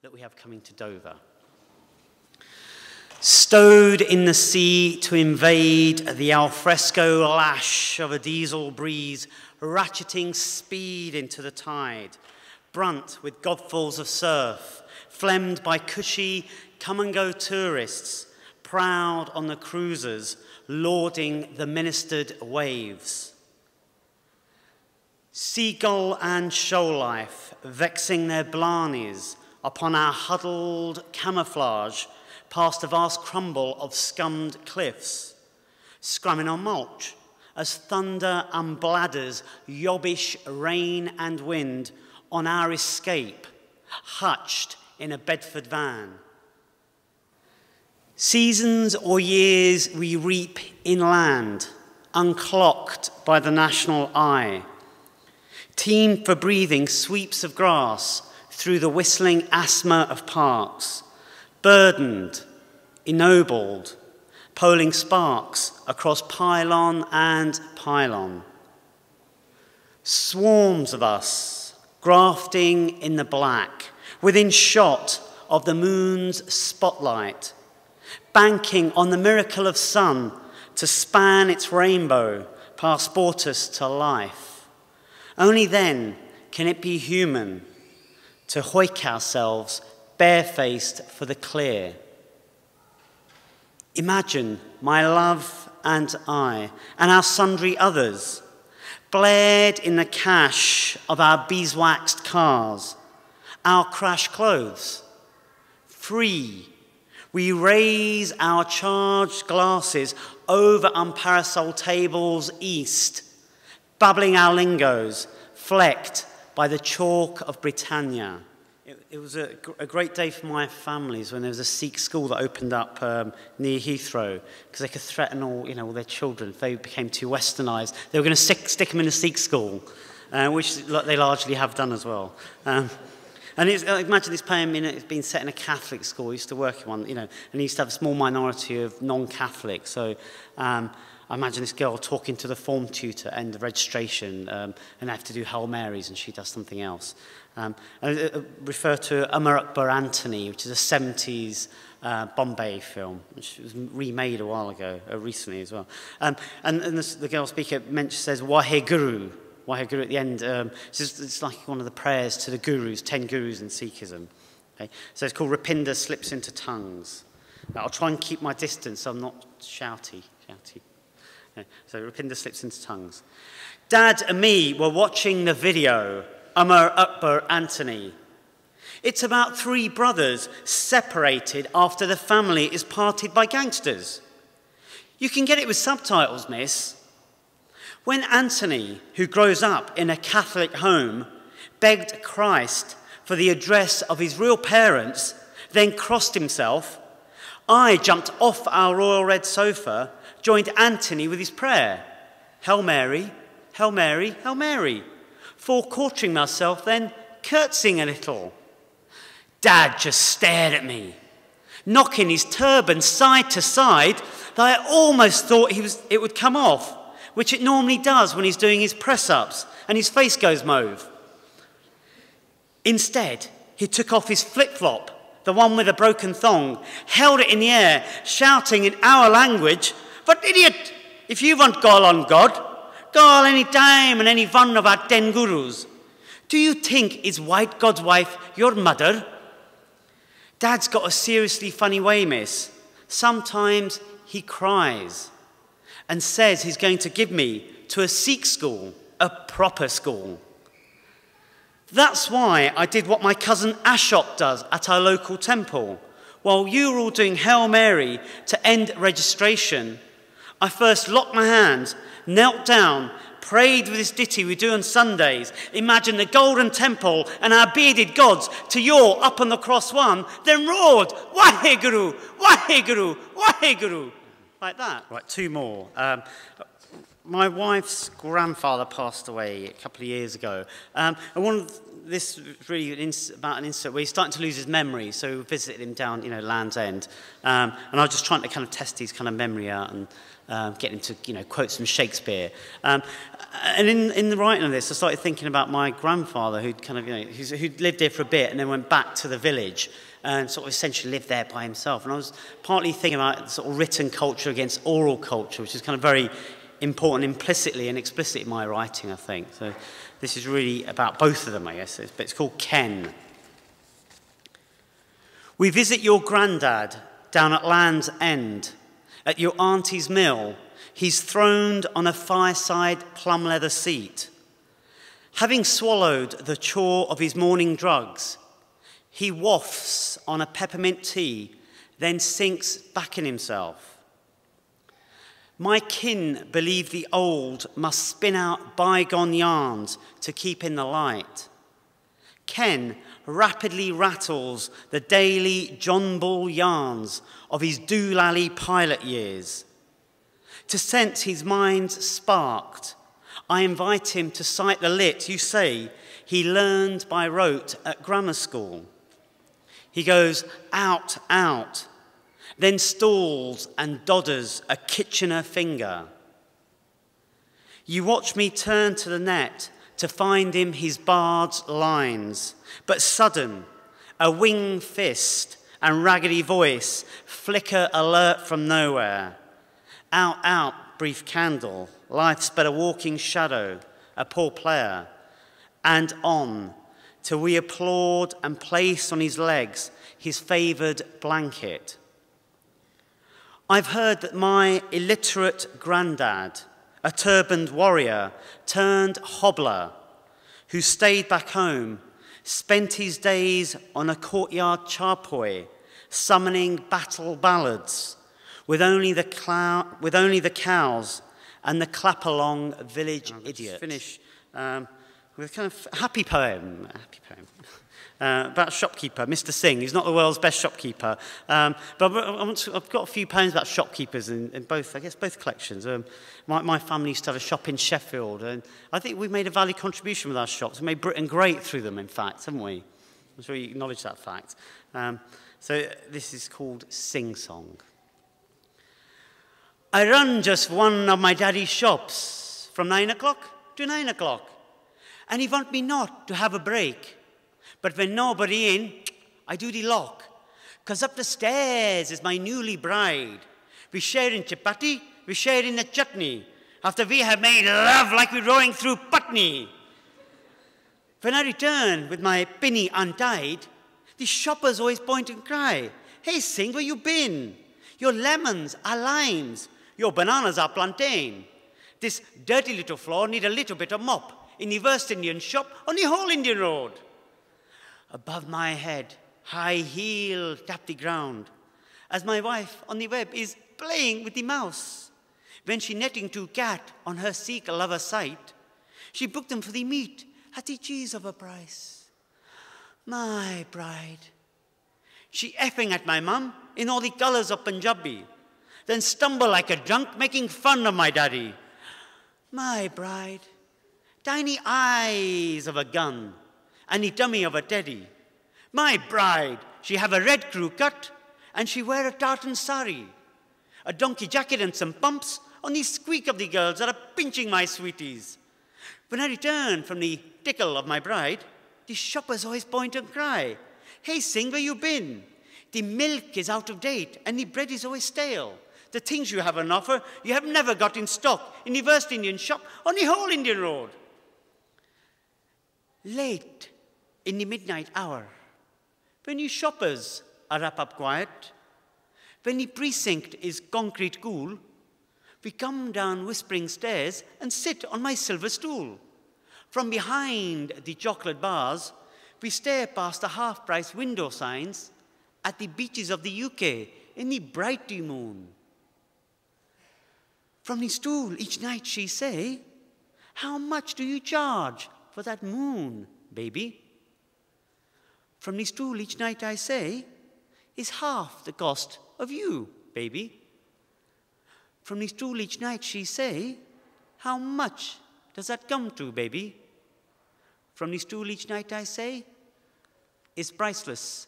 that we have coming to Dover. Stowed in the sea to invade the alfresco lash of a diesel breeze, ratcheting speed into the tide, brunt with godfuls of surf, flemmed by cushy come-and-go tourists, proud on the cruisers, lauding the ministered waves. Seagull and shoal life, vexing their blarneys upon our huddled camouflage, past a vast crumble of scummed cliffs, scrumming on mulch, as thunder unbladders yobbish rain and wind on our escape, hutched in a Bedford van. Seasons or years we reap inland, unclocked by the national eye. Teem for breathing sweeps of grass through the whistling asthma of parks, burdened, ennobled, polling sparks across pylon and pylon. Swarms of us, grafting in the black, within shot of the moon's spotlight, banking on the miracle of sun to span its rainbow, passport us to life. Only then can it be human to hoik ourselves barefaced for the clear. Imagine my love and I, and our sundry others, blared in the cache of our beeswaxed cars, our crash clothes. Free, we raise our charged glasses over unparasoled tables east, babbling our lingos, flecked by the chalk of Britannia. It was a great day for my families when there was a Sikh school that opened up near Heathrow, because they could threaten all their children if they became too westernised. They were going to stick them in a Sikh school, which they largely have done as well. And imagine this poem, it's been set in a Catholic school. I used to work in one, and he used to have a small minority of non-Catholics. So I imagine this girl talking to the form tutor at end of registration, and they have to do Hail Marys, and she does something else. I refer to Umar Akbar Anthony, which is a 70s Bombay film, which was remade a while ago, recently as well. And the girl speaker says Waheguru at the end. It's like one of the prayers to the gurus, 10 gurus in Sikhism. Okay? So it's called Rapinda Slips into Tongues. Now, I'll try and keep my distance so I'm not shouty. Okay. So Rapinda Slips into Tongues. Dad and me were watching the video, Umar Akbar Anthony. It's about 3 brothers separated after the family is parted by gangsters. You can get it with subtitles, miss. When Anthony, who grows up in a Catholic home, begged Christ for the address of his real parents, then crossed himself, I jumped off our royal red sofa, joined Anthony with his prayer. Hail Mary, Hail Mary, Hail Mary. Forequartering myself, then curtsying a little. Dad just stared at me, knocking his turban side to side that I almost thought it would come off, which it normally does when he's doing his press-ups and his face goes mauve. Instead, he took off his flip-flop, the one with a broken thong, held it in the air, shouting in our language, "But idiot, if you want call on God, call any time and any one of our 10 gurus. Do you think is white God's wife your mother?" Dad's got a seriously funny way, miss. Sometimes he cries and says he's going to give me to a Sikh school, a proper school. That's why I did what my cousin Ashok does at our local temple. While you were all doing Hail Mary to end registration, I first locked my hands, knelt down, prayed with this ditty we do on Sundays, imagine the golden temple and our bearded gods to your up on the cross one, then roared, Waheguru, Waheguru, Waheguru. Like that. Right, 2 more. My wife's grandfather passed away a couple of years ago. And one of this is really about an incident where he's starting to lose his memory, so we visited him down, Land's End. And I was just trying to kind of test his kind of memory out and get him to, quote some Shakespeare. And in the writing of this, I started thinking about my grandfather, who'd kind of, who'd lived here for a bit and then went back to the village and sort of essentially lived there by himself. And I was partly thinking about sort of written culture against oral culture, which is kind of very important implicitly and explicitly in my writing, I think. So this is really about both of them, I guess. But it's called Ken. We visit your granddad down at Land's End, at your auntie's mill. He's throned on a fireside plum leather seat. Having swallowed the chore of his morning drugs, he wafts on a peppermint tea, then sinks back in himself. My kin believe the old must spin out bygone yarns to keep in the light. Ken rapidly rattles the daily John Bull yarns of his doolally pilot years. To sense his mind's sparked, I invite him to cite the lit you say he learned by rote at grammar school. He goes out, out, then stalls and dodders a Kitchener finger. You watch me turn to the net to find him his bard's lines, but sudden, a wing fist and raggedy voice flicker alert from nowhere. Out, out, brief candle, life's but a walking shadow, a poor player, and on, till we applaud and place on his legs his favoured blanket. I've heard that my illiterate granddad, a turbaned warrior turned hobbler, who stayed back home, spent his days on a courtyard charpoy, summoning battle ballads, with only the cows and the clap-along village idiot. Finish with a kind of happy poem. About shopkeeper, Mr. Singh. He's not the world's best shopkeeper. But I've got a few poems about shopkeepers in both, I guess, both collections. My family used to have a shop in Sheffield, and I think we've made a valued contribution with our shops. We made Britain great through them, in fact, haven't we? I'm sure you acknowledge that fact. So this is called Sing Song. I run just one of my daddy's shops from 9 o'clock to 9 o'clock, and he want me not to have a break. But when nobody in, I do the lock, 'cause up the stairs is my newly bride. We share in chapati, we share in the chutney, after we have made love like we're rowing through Putney. When I return with my pinny untied, the shoppers always point and cry, "Hey, Singh, where you been? Your lemons are limes, your bananas are plantain. This dirty little floor need a little bit of mop in the worst Indian shop on the whole Indian road." Above my head, high heel tap the ground, as my wife on the web is playing with the mouse. When she netting two cat on her Sikh lover site, she booked them for the meat at the cheese of a price. My bride, she effing at my mum in all the colors of Punjabi, then stumble like a drunk making fun of my daddy. My bride, tiny eyes of a gun, and the tummy of a teddy. My bride, she have a red crew cut, and she wear a tartan sari, a donkey jacket and some pumps on the squeak of the girls that are pinching my sweeties. When I return from the tickle of my bride, the shoppers always point and cry, "Hey, Singh, where you been? The milk is out of date, and the bread is always stale. The things you have on offer, you have never got in stock in the worst Indian shop on the whole Indian road." Late in the midnight hour, when you shoppers are up quiet, when the precinct is concrete cool, we come down whispering stairs and sit on my silver stool. From behind the chocolate bars, we stare past the half-price window signs at the beaches of the UK in the brighty moon. From the stool each night she say, "How much do you charge for that moon, baby?" From the stool each night I say, "Is half the cost of you, baby." From the stool each night she say, "How much does that come to, baby?" from the stool each night, I say, is priceless.